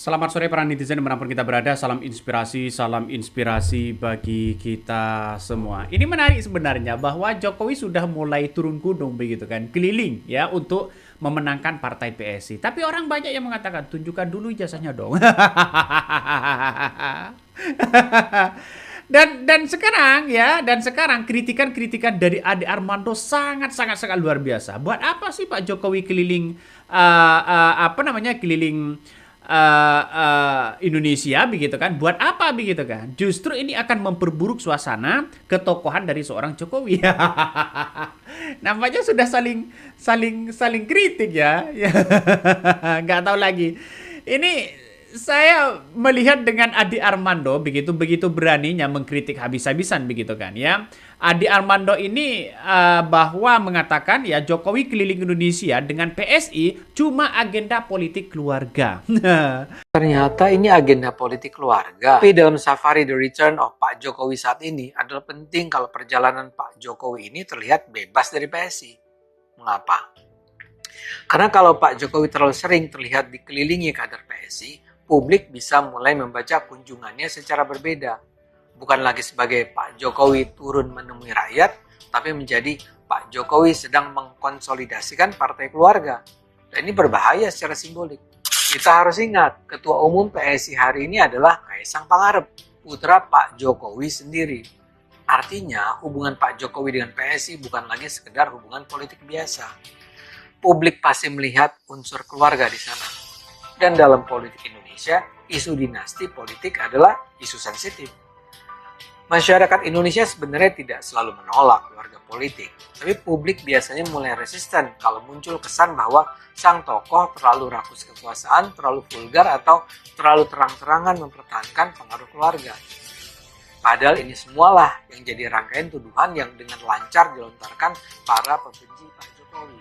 Selamat sore para netizen dimanapun kita berada. Salam inspirasi bagi kita semua. Ini menarik sebenarnya bahwa Jokowi sudah mulai turun gunung begitu kan, keliling ya untuk memenangkan partai PSI. Tapi orang banyak yang mengatakan tunjukkan dulu ijazahnya dong. Dan sekarang kritikan-kritikan dari Ade Armando sangat luar biasa. Buat apa sih Pak Jokowi keliling keliling Indonesia begitu kan? Buat apa begitu kan? Justru ini akan memperburuk suasana ketokohan dari seorang Jokowi. Nampaknya sudah saling kritik ya. Nggak tahu lagi. Ini saya melihat dengan Adi Armando begitu beraninya mengkritik habis-habisan begitu kan ya. Adi Armando ini bahwa mengatakan ya Jokowi keliling Indonesia dengan PSI cuma agenda politik keluarga. Ternyata ini agenda politik keluarga. Tapi dalam safari the return of Pak Jokowi saat ini adalah penting kalau perjalanan Pak Jokowi ini terlihat bebas dari PSI. Mengapa? Karena kalau Pak Jokowi terlalu sering terlihat dikelilingi kader PSI, publik bisa mulai membaca kunjungannya secara berbeda. Bukan lagi sebagai Pak Jokowi turun menemui rakyat, tapi menjadi Pak Jokowi sedang mengkonsolidasikan partai keluarga. Dan ini berbahaya secara simbolik. Kita harus ingat, Ketua Umum PSI hari ini adalah Kaisang Pangarep, putra Pak Jokowi sendiri. Artinya, hubungan Pak Jokowi dengan PSI bukan lagi sekedar hubungan politik biasa. Publik pasti melihat unsur keluarga di sana. Dan dalam politik Indonesia, isu dinasti politik adalah isu sensitif. Masyarakat Indonesia sebenarnya tidak selalu menolak keluarga politik, tapi publik biasanya mulai resisten kalau muncul kesan bahwa sang tokoh terlalu rakus kekuasaan, terlalu vulgar, atau terlalu terang-terangan mempertahankan pengaruh keluarga. Padahal ini semualah yang jadi rangkaian tuduhan yang dengan lancar dilontarkan para pembenci Pak Jokowi.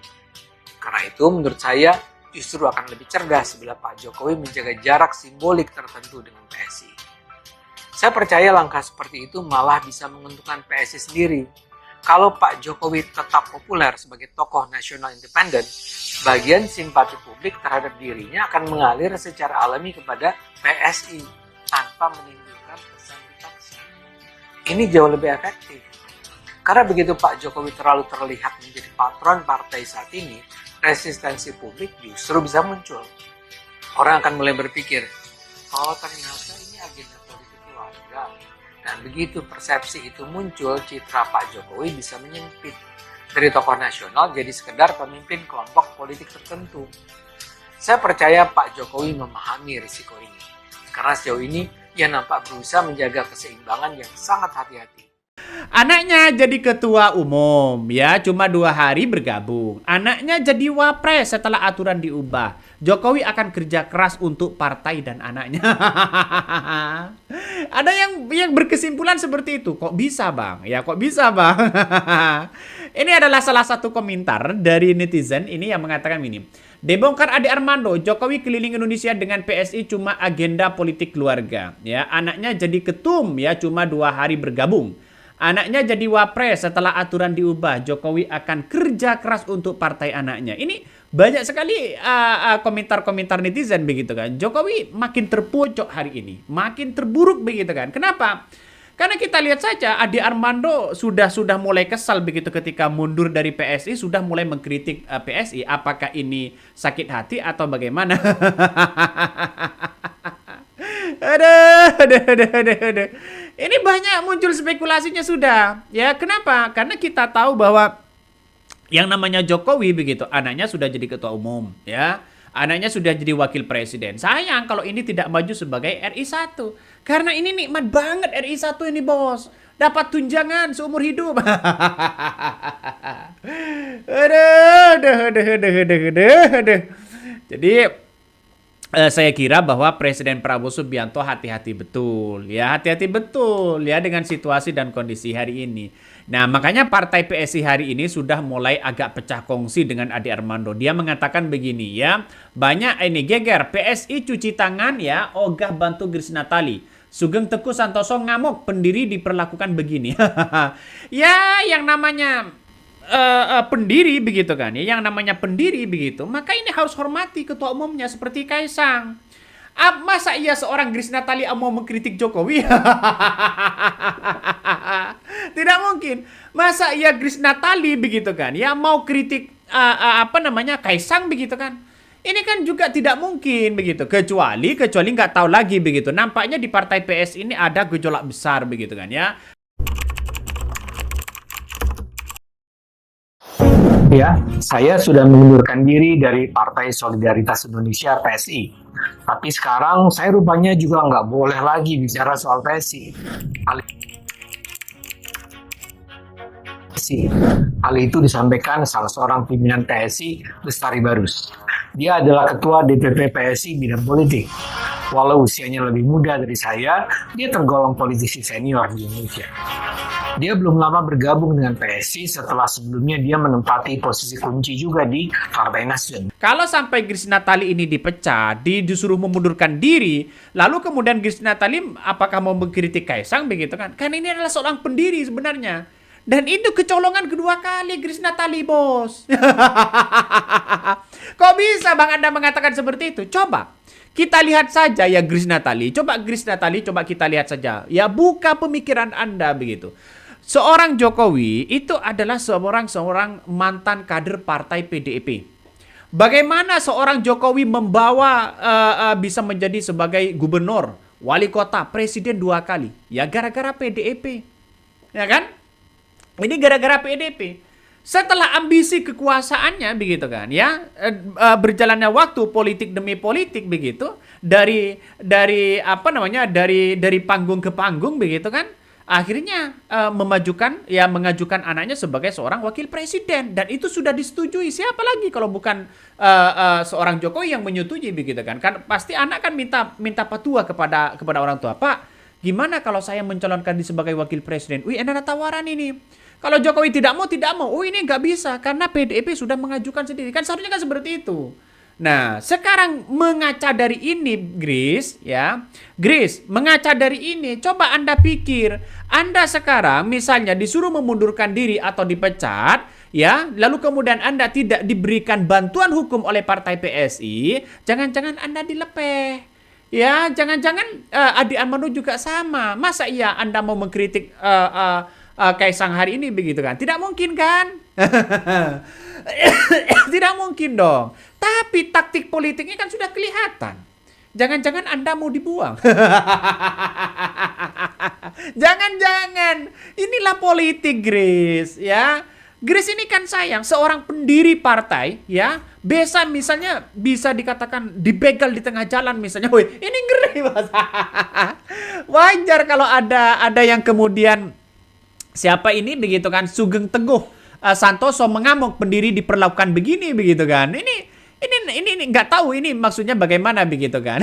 Karena itu menurut saya justru akan lebih cerdas bila Pak Jokowi menjaga jarak simbolik tertentu dengan PSI. Saya percaya langkah seperti itu malah bisa menguntungkan PSI sendiri. Kalau Pak Jokowi tetap populer sebagai tokoh nasional independen, bagian simpati publik terhadap dirinya akan mengalir secara alami kepada PSI tanpa menimbulkan kesan dipaksa. Ini jauh lebih efektif. Karena begitu Pak Jokowi terlalu terlihat menjadi patron partai saat ini, resistensi publik justru bisa muncul. Orang akan mulai berpikir, oh ternyata ini agenda politik keluarga. Dan begitu persepsi itu muncul, citra Pak Jokowi bisa menyempit. Dari tokoh nasional jadi sekedar pemimpin kelompok politik tertentu. Saya percaya Pak Jokowi memahami risiko ini. Karena sejauh ini, ia nampak berusaha menjaga keseimbangan yang sangat hati-hati. Anaknya jadi ketua umum ya, cuma 2 hari bergabung. Anaknya jadi wapres setelah aturan diubah. Jokowi akan kerja keras untuk partai dan anaknya. Ada yang berkesimpulan seperti itu. Kok bisa bang? Ya kok bisa bang? Ini adalah salah satu komentar dari netizen ini yang mengatakan ini. Debongkar Ade Armando, Jokowi keliling Indonesia dengan PSI cuma agenda politik keluarga. Ya, anaknya jadi ketum ya, cuma 2 hari bergabung. Anaknya jadi wapres setelah aturan diubah. Jokowi akan kerja keras untuk partai anaknya. Ini banyak sekali komentar-komentar netizen begitu kan. Jokowi makin terpojok hari ini, makin terburuk begitu kan. Kenapa? Karena kita lihat saja Ade Armando sudah mulai kesal begitu ketika mundur dari PSI, sudah mulai mengkritik PSI. Apakah ini sakit hati atau bagaimana? Aduh. Ini banyak muncul spekulasinya sudah. Ya, kenapa? Karena kita tahu bahwa yang namanya Jokowi begitu, anaknya sudah jadi ketua umum, ya. Anaknya sudah jadi wakil presiden. Sayang kalau ini tidak maju sebagai RI 1. Karena ini nikmat banget RI 1 ini, Bos. Dapat tunjangan seumur hidup. Aduh. Jadi saya kira bahwa Presiden Prabowo Subianto hati-hati betul ya dengan situasi dan kondisi hari ini. Nah, makanya partai PSI hari ini sudah mulai agak pecah kongsi dengan Ade Armando. Dia mengatakan begini ya, banyak ini geger PSI cuci tangan ya, ogah bantu Grace Natali. Sugeng Teguh Santoso ngamuk, pendiri diperlakukan begini. Ya, yang namanya pendiri begitu kan ya, yang namanya pendiri begitu, maka ini harus hormati ketua umumnya seperti Kaisang. Masa iya seorang Grace Natali mau mengkritik Jokowi? Tidak mungkin. Masa iya Grace Natali begitu kan? Ya mau kritik apa namanya Kaisang begitu kan? Ini kan juga tidak mungkin begitu. Kecuali nggak tahu lagi begitu. Nampaknya di partai PS ini ada gejolak besar begitu kan ya. Ya, saya sudah mengundurkan diri dari Partai Solidaritas Indonesia (PSI). Tapi sekarang saya rupanya juga nggak boleh lagi bicara soal PSI. Hal itu disampaikan salah seorang pimpinan PSI, Lestari Barus. Dia adalah ketua DPP PSI bidang politik. Walau usianya lebih muda dari saya, dia tergolong politisi senior di Indonesia. Dia belum lama bergabung dengan PSI setelah sebelumnya dia menempati posisi kunci juga di Partai Nasdem. Kalau sampai Grace Natali ini dipecat, disuruh memundurkan diri, lalu kemudian Grace Natali apakah mau mengkritik Kaisang begitu kan? Kan ini adalah seorang pendiri sebenarnya. Dan itu kecolongan kedua kali Grace Natali, bos. Kok bisa Bang Anda mengatakan seperti itu? Coba kita lihat saja ya Grace Natali. Coba Grace Natali, coba kita lihat saja. Ya buka pemikiran Anda begitu. Seorang Jokowi itu adalah seorang mantan kader partai PDIP. Bagaimana seorang Jokowi membawa bisa menjadi sebagai gubernur, wali kota, presiden 2 kali? Ya gara-gara PDIP. Ya kan? Ini gara-gara PDIP. Setelah ambisi kekuasaannya begitu kan ya, berjalannya waktu politik demi politik begitu, dari apa namanya dari panggung ke panggung begitu kan, akhirnya mengajukan anaknya sebagai seorang wakil presiden, dan itu sudah disetujui. Siapa lagi kalau bukan seorang Jokowi yang menyetujui begitu kan? Kan pasti anak kan minta patua kepada orang tua. Pak, gimana kalau saya mencalonkan di sebagai wakil presiden? Wih, ada tawaran ini. Kalau Jokowi tidak mau. Oh, ini nggak bisa karena PDIP sudah mengajukan sendiri. Kan seharusnya kan seperti itu. Nah, sekarang mengaca dari ini, Grace, ya. Grace, mengaca dari ini, coba Anda pikir, Anda sekarang misalnya disuruh memundurkan diri atau dipecat, ya, lalu kemudian Anda tidak diberikan bantuan hukum oleh partai PSI, jangan-jangan Anda dilepeh. Ya, jangan-jangan Adi Armando juga sama. Masa iya Anda mau mengkritik Kaisang hari ini begitu kan? Tidak mungkin kan? Tidak mungkin dong. Tapi taktik politiknya kan sudah kelihatan. Jangan-jangan Anda mau dibuang. Jangan-jangan. Inilah politik, Grace, ya. Grace ini kan sayang seorang pendiri partai, ya. Bisa dikatakan dibegal di tengah jalan misalnya. Woi, ini ngeri, Mas. Wajar kalau ada yang kemudian siapa ini begitu kan, Sugeng Teguh Santoso mengamuk, pendiri diperlakukan begini begitu kan. Ini nggak tahu ini maksudnya bagaimana begitu kan.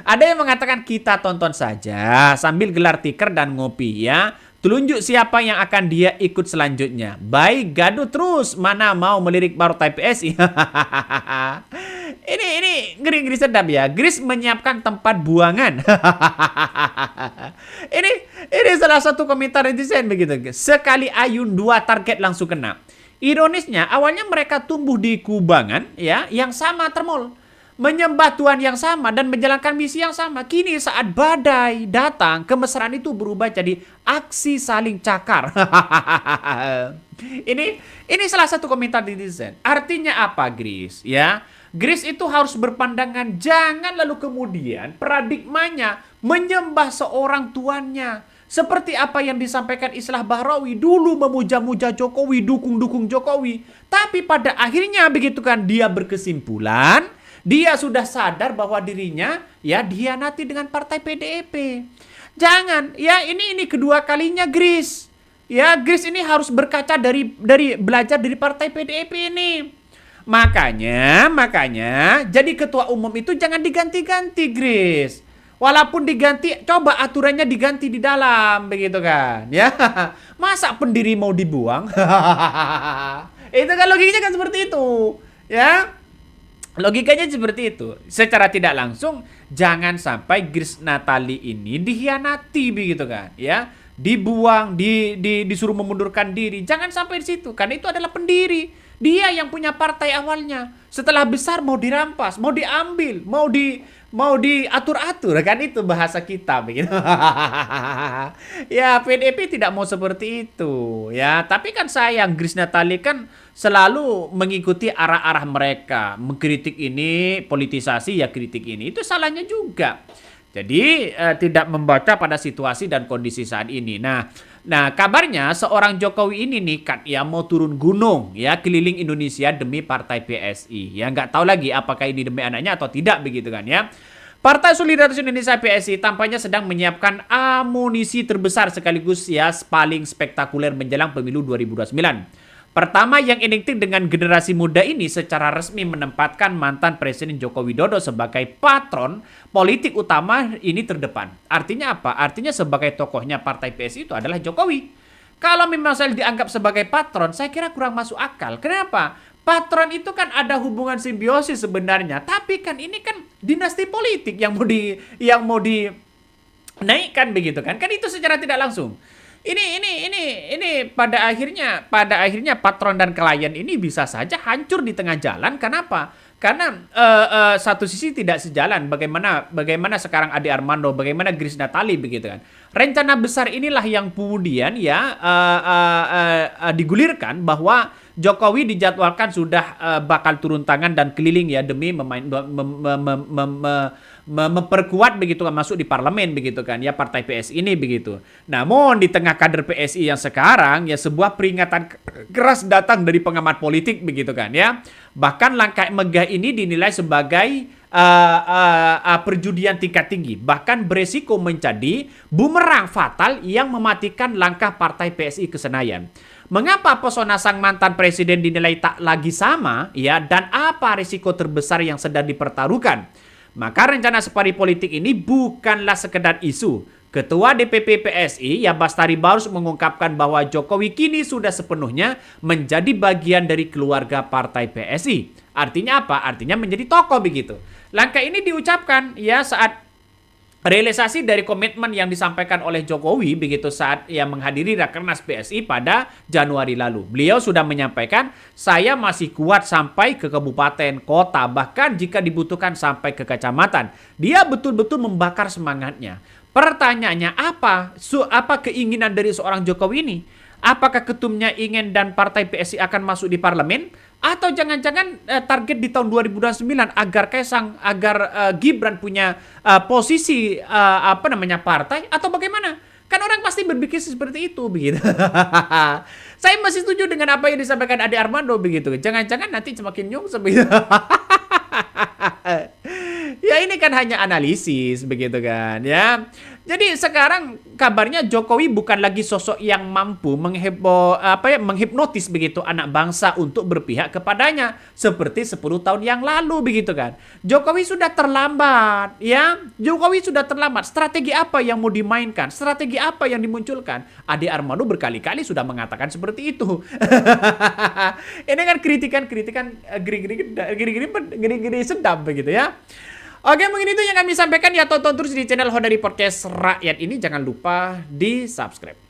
Ada yang mengatakan kita tonton saja sambil gelar tikar dan ngopi ya. Telunjuk siapa yang akan dia ikut selanjutnya. Baik, gaduh terus, mana mau melirik partai PSI. Ini ngeri-ngeri sedap ya. Grace menyiapkan tempat buangan. Ini salah satu komentar netizen begitu. Sekali ayun 2 target langsung kena. Ironisnya awalnya mereka tumbuh di kubangan ya yang sama termol, menyembah Tuhan yang sama dan menjalankan misi yang sama. Kini saat badai datang, kemesraan itu berubah jadi aksi saling cakar. Ini salah satu komentar netizen. Artinya apa, Grace? Ya, Grace itu harus berpandangan jangan lalu kemudian paradigmanya menyembah seorang tuannya. Seperti apa yang disampaikan Islah Bahrawi, dulu memuja-muja Jokowi, dukung-dukung Jokowi. Tapi pada akhirnya begitu kan, dia berkesimpulan, dia sudah sadar bahwa dirinya ya dihianati dengan partai PDIP. Jangan, ya ini kedua kalinya Grace. Ya, Grace ini harus berkaca dari belajar dari partai PDIP ini. Makanya jadi ketua umum itu jangan diganti-ganti, Grace. Walaupun diganti, coba aturannya diganti di dalam, begitu kan? Ya, masa pendiri mau dibuang? Itu kan logikanya kan seperti itu, ya. Logikanya seperti itu. Secara tidak langsung, jangan sampai Grace Natali ini dikhianati, begitu kan? Ya, dibuang, disuruh memundurkan diri. Jangan sampai di situ, karena itu adalah pendiri. Dia yang punya partai awalnya. Setelah besar mau dirampas, mau diambil, mau diatur-atur, kan itu bahasa kita begitu. Ya, PDIP tidak mau seperti itu ya. Tapi kan sayang, Grace Natali kan selalu mengikuti arah-arah mereka, mengkritik ini, politisasi ya kritik ini. Itu salahnya juga. Jadi tidak membaca pada situasi dan kondisi saat ini. Nah, kabarnya seorang Jokowi ini nekat ya mau turun gunung ya keliling Indonesia demi partai PSI. Ya nggak tahu lagi apakah ini demi anaknya atau tidak begitu kan ya. Partai Solidaritas Indonesia PSI tampaknya sedang menyiapkan amunisi terbesar sekaligus ya paling spektakuler menjelang pemilu 2029. Pertama, yang identik dengan generasi muda ini secara resmi menempatkan mantan Presiden Joko Widodo sebagai patron politik utama ini terdepan. Artinya apa? Artinya sebagai tokohnya partai PSI itu adalah Jokowi. Kalau memang saya dianggap sebagai patron, saya kira kurang masuk akal. Kenapa? Patron itu kan ada hubungan simbiosis sebenarnya, tapi kan ini kan dinasti politik yang mau dinaikkan begitu kan? Kan itu secara tidak langsung. Ini pada akhirnya patron dan klien ini bisa saja hancur di tengah jalan. Kenapa? Karena satu sisi tidak sejalan. Bagaimana sekarang Ade Armando, bagaimana Grace Natali begitu kan? Rencana besar inilah yang kemudian ya digulirkan bahwa Jokowi dijadwalkan sudah bakal turun tangan dan keliling ya demi memperkuat begitu kan masuk di parlemen begitu kan ya partai PSI ini begitu. Namun di tengah kader PSI yang sekarang ya sebuah peringatan keras datang dari pengamat politik begitu kan ya. Bahkan langkah megah ini dinilai sebagai perjudian tingkat tinggi, bahkan beresiko menjadi bumerang fatal yang mematikan langkah partai PSI ke Senayan. Mengapa pesona sang mantan presiden dinilai tak lagi sama ya dan apa risiko terbesar yang sedang dipertaruhkan? Maka rencana safari politik ini bukanlah sekedar isu. Ketua DPP PSI ya Bastari Barus mengungkapkan bahwa Jokowi kini sudah sepenuhnya menjadi bagian dari keluarga partai PSI. Artinya apa? Artinya menjadi tokoh begitu. Langkah ini diucapkan ya saat realisasi dari komitmen yang disampaikan oleh Jokowi begitu saat ia menghadiri Rakernas PSI pada Januari lalu. Beliau sudah menyampaikan, saya masih kuat sampai ke kabupaten, kota, bahkan jika dibutuhkan sampai ke kecamatan. Dia betul-betul membakar semangatnya. Pertanyaannya apa keinginan dari seorang Jokowi ini? Apakah ketumnya ingin dan partai PSI akan masuk di parlemen? Atau jangan-jangan target di tahun 2029 agar Gibran punya posisi partai atau bagaimana? Kan orang pasti berpikir seperti itu begitu. Saya masih setuju dengan apa yang disampaikan Ade Armando begitu. Jangan-jangan nanti semakin nyungsep begitu. Ya ini kan hanya analisis begitu kan ya. Jadi sekarang kabarnya Jokowi bukan lagi sosok yang mampu menghipnotis begitu anak bangsa untuk berpihak kepadanya seperti 10 tahun yang lalu begitu kan. Jokowi sudah terlambat ya. Jokowi sudah terlambat. Strategi apa yang mau dimainkan? Strategi apa yang dimunculkan? Ade Armando berkali-kali sudah mengatakan seperti itu. Ini kan kritikan geri-geri sedap begitu ya. Oke, mungkin itu yang kami sampaikan ya. Tonton terus di channel Honda Podcast Rakyat ini. Jangan lupa di subscribe.